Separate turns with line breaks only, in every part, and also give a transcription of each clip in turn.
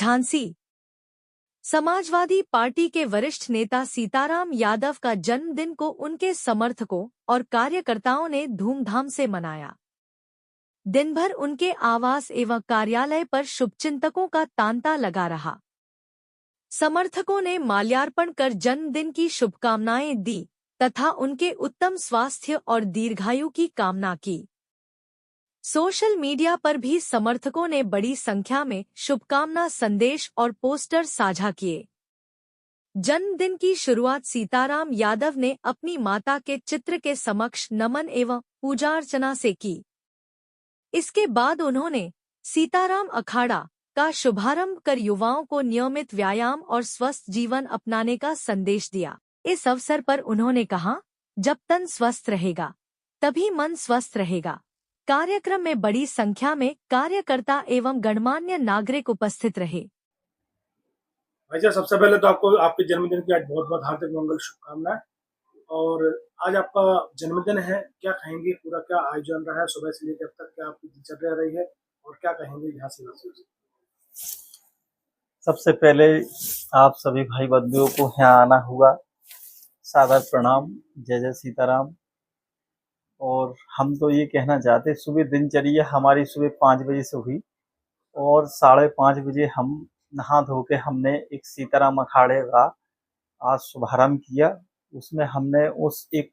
Jhansi. Samajwadi party के वरिष्ठ नेता सीताराम यादव का जन्मदिन को उनके समर्थकों और कार्यकर्ताओं ने धूमधाम से मनाया। दिन भर उनके आवास एवं कार्यालय पर शुभचिंतकों का तांता लगा रहा। समर्थकों ने माल्यार्पण कर जन्मदिन की शुभकामनाएं दी तथा उनके उत्तम स्वास्थ्य और दीर्घायु की कामना की। सोशल मीडिया पर भी समर्थकों ने बड़ी संख्या में शुभकामना संदेश और पोस्टर साझा किए। जन्मदिन की शुरुआत सीताराम यादव ने अपनी माता के चित्र के समक्ष नमन एवं पूजा अर्चना से की। इसके बाद उन्होंने सीताराम अखाड़ा का शुभारंभ कर युवाओं को नियमित व्यायाम और स्वस्थ जीवन अपनाने का संदेश दिया। इस अवसर पर उन्होंने कहा, जब तन स्वस्थ रहेगा तभी मन स्वस्थ रहेगा। कार्यक्रम में बड़ी संख्या में कार्यकर्ता एवं गणमान्य नागरिक उपस्थित रहे।
भाई साहब, सबसे पहले तो आपको आपके जन्मदिन की आज बहुत बहुत हार्दिक मंगल शुभकामनाएं। और आज आपका जन्मदिन है, क्या कहेंगे, पूरा क्या आयोजन रहा है, सुबह से लेकर अब तक क्या आपकी दिनचर्या रही है और क्या कहेंगे झांसी वासियों से?
सबसे पहले आप सभी भाई बंधुओं को यहाँ आना हुआ, सादर प्रणाम, जय जय सीताराम। और हम तो ये कहना चाहते, सुबह दिनचर्या हमारी सुबह 5 बजे से हुई और 5:30 बजे हम नहा धो के हमने एक सीताराम अखाड़े का आज शुभारंभ किया। उसमें हमने उस एक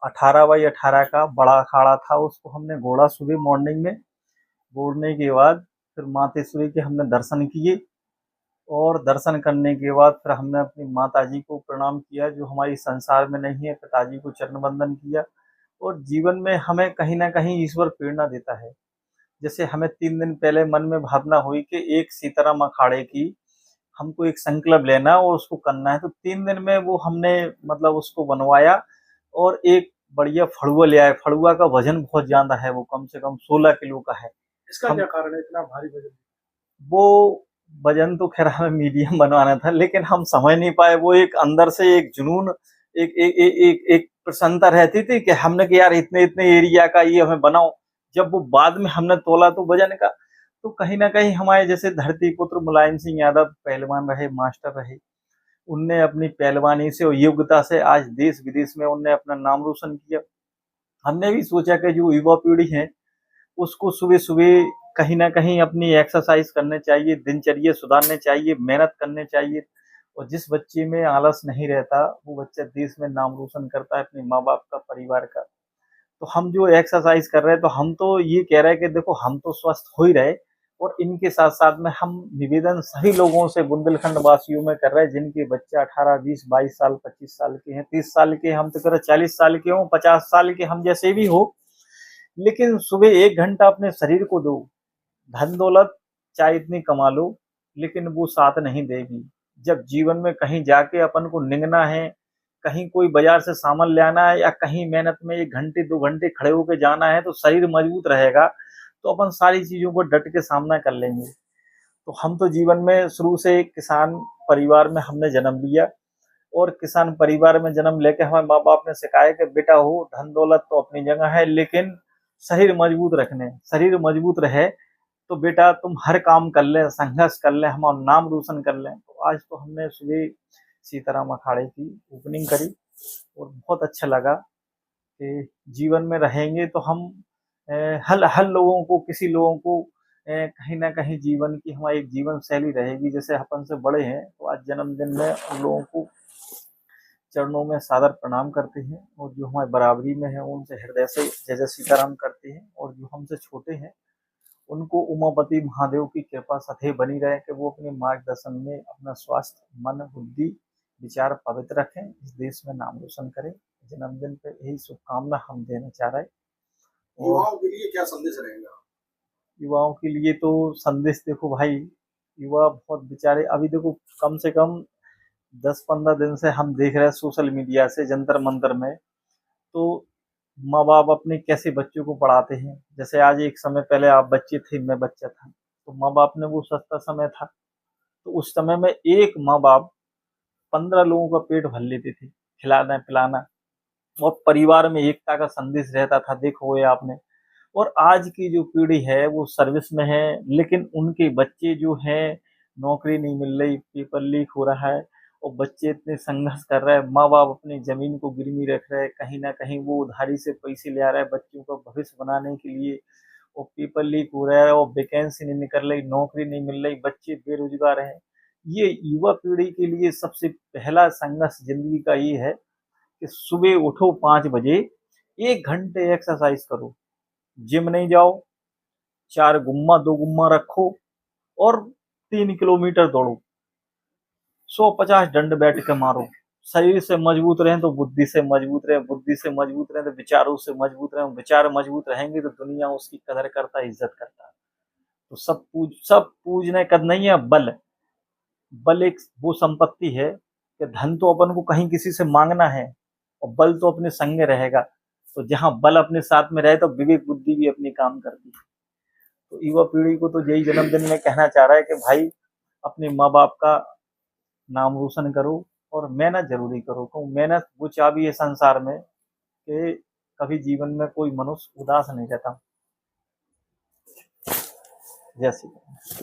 18x18 का बड़ा अखाड़ा था, उसको हमने घोड़ा सुबह मॉर्निंग में घोड़ने के बाद फिर मातेश्वरी के हमने दर्शन किए और दर्शन करने के बाद फिर हमने अपनी माताजी को प्रणाम किया जो हमारी संसार में नहीं है, पिताजी को चरण वंदन किया। और जीवन में हमें कहीं ना कहीं ईश्वर प्रेरणा देता है। जैसे हमें 3 दिन पहले मन में भावना हुई कि एक सीताराम अखाड़े की हमको एक संकल्प लेना और उसको करना है, तो 3 दिन में वो हमने मतलब उसको बनवाया और एक बढ़िया फड़ुआ ले आए। फड़ुआ का वजन बहुत ज्यादा है, वो कम से कम 16 किलो का है।
इसका क्या कारण है इतना भारी वजन?
वो वजन तो खैर हमें मीडियम बनवाना था, लेकिन हम समझ नहीं पाए। वो एक अंदर से एक जुनून, एक एक एक एक, एक प्रसन्नता रहती थी कि हमने कि यार इतने इतने एरिया का ये हमें बनाओ। जब वो बाद में हमने तोला तो वजन का, तो कहीं ना कहीं हमारे जैसे धरती पुत्र मुलायम सिंह यादव पहलवान रहे, मास्टर रहे, उनने अपनी पहलवानी से और योग्यता से आज देश विदेश में उनने अपना नाम रोशन किया। हमने भी सोचा कि जो युवा पीढ़ी है उसको सुबह सुबह कहीं ना कहीं अपनी एक्सरसाइज करने चाहिए, दिनचर्या सुधारने चाहिए, मेहनत करने चाहिए। और जिस बच्चे में आलस नहीं रहता वो बच्चा देश में नाम रोशन करता है, अपने माँ बाप का, परिवार का। तो हम जो एक्सरसाइज कर रहे हैं, तो हम तो ये कह रहे हैं कि देखो हम तो स्वस्थ हो ही रहे, और इनके साथ साथ में हम निवेदन सभी लोगों से बुंदेलखंड वासियों में कर रहे हैं जिनके बच्चे 18, 20, 22 साल, 25 साल के हैं, 30 साल के, हम तो कह रहे 40 साल के हो, 50 साल के, हम जैसे भी हो, लेकिन सुबह 1 घंटा अपने शरीर को दो। धन दौलत चाहे इतनी कमा लो, लेकिन वो साथ नहीं देगी। जब जीवन में कहीं जाके अपन को निगना है, कहीं कोई बाजार से सामान ले आना है, या कहीं मेहनत में 1 घंटे 2 घंटे खड़े होकर जाना है, तो शरीर मजबूत रहेगा तो अपन सारी चीजों को डट के सामना कर लेंगे। तो हम तो जीवन में शुरू से किसान परिवार में हमने जन्म लिया, और किसान परिवार में जन्म लेके हमारे माँ बाप ने सिखाया कि बेटा हो, धन दौलत तो अपनी जगह है, लेकिन शरीर मजबूत रखने, शरीर मजबूत रहे तो बेटा तुम हर काम कर ले, संघर्ष कर ले, हमारा नाम रोशन कर ले। तो आज तो हमने सुबह सीताराम अखाड़े की ओपनिंग करी और बहुत अच्छा लगा कि जीवन में रहेंगे तो हम हर हर लोगों को, किसी लोगों को कहीं ना कहीं जीवन की हमारी एक जीवन शैली रहेगी। जैसे अपन से बड़े हैं तो आज जन्मदिन में उन लोगों को चरणों में सादर प्रणाम करते हैं, और जो हमारे बराबरी में है उनसे हृदय से जय जय सीताराम करते हैं, और जो हमसे छोटे हैं उनको उमापति महादेव की कृपा सदैव बनी रहे कि वो अपने मार्गदर्शन में अपना स्वास्थ्य, मन, बुद्धि, विचार पवित्र रखें, इस देश में नाम रोशन करें। जन्मदिन पे यही शुभकामना हम देना चाह रहे हैं।
युवाओं के लिए क्या संदेश रहेगा?
युवाओं के लिए तो संदेश, देखो भाई, युवा बहुत बेचारे, अभी देखो कम से कम 10-15 दिन से हम देख रहे हैं सोशल मीडिया से, जंतर मंतर में, तो माँ बाप अपने कैसे बच्चों को पढ़ाते हैं। जैसे आज एक समय पहले आप बच्चे थे, मैं बच्चा था, तो माँ बाप ने वो सस्ता समय था, तो उस समय में एक माँ बाप 15 लोगों का पेट भर लेते थे, खिलाना पिलाना, और परिवार में एकता का संदेश रहता था। देखो ये आपने, और आज की जो पीढ़ी है वो सर्विस में है, लेकिन उनके बच्चे जो हैं नौकरी नहीं मिल रही, पेपर लीक हो रहा है और बच्चे इतने संघर्ष कर रहे हैं, माँ बाप अपनी जमीन को गिरवी रख रहे हैं, कहीं ना कहीं वो उधारी से पैसे ले आ रहे हैं बच्चों का भविष्य बनाने के लिए, और पेपर लीक हो रहा है और वैकेंसी नहीं निकल रही, नौकरी नहीं मिल रही, बच्चे बेरोजगार हैं। ये युवा पीढ़ी के लिए सबसे पहला संघर्ष जिंदगी का ये है कि सुबह उठो 5 बजे, 1 घंटे एक्सरसाइज करो, जिम नहीं जाओ, 4 गुम्मा 2 गुम्मा रखो और 3 किलोमीटर दौड़ो, 150 दंड बैठ के मारो। शरीर से मजबूत रहें तो बुद्धि से मजबूत रहे, बुद्धि से मजबूत रहे तो विचारों से मजबूत रहे, विचार मजबूत रहेंगे तो दुनिया उसकी कदर करता है, इज्जत करता है। तो सब पूजने कद नहीं है। बल बल एक वो संपत्ति है कि धन तो अपन को कहीं किसी से मांगना है और बल तो अपने संग रहेगा। तो जहां बल अपने साथ में रहे तो विवेक बुद्धि भी अपनी काम करती है। तो युवा पीढ़ी को तो यही जन्मदिन में कहना चाह रहा है कि भाई अपने माँ बाप का नाम रोशन करो और मेहनत जरूरी करो, क्योंकि मेहनत वो चाबी है संसार में कि कभी जीवन में कोई मनुष्य उदास नहीं रहता। जय श्री राम।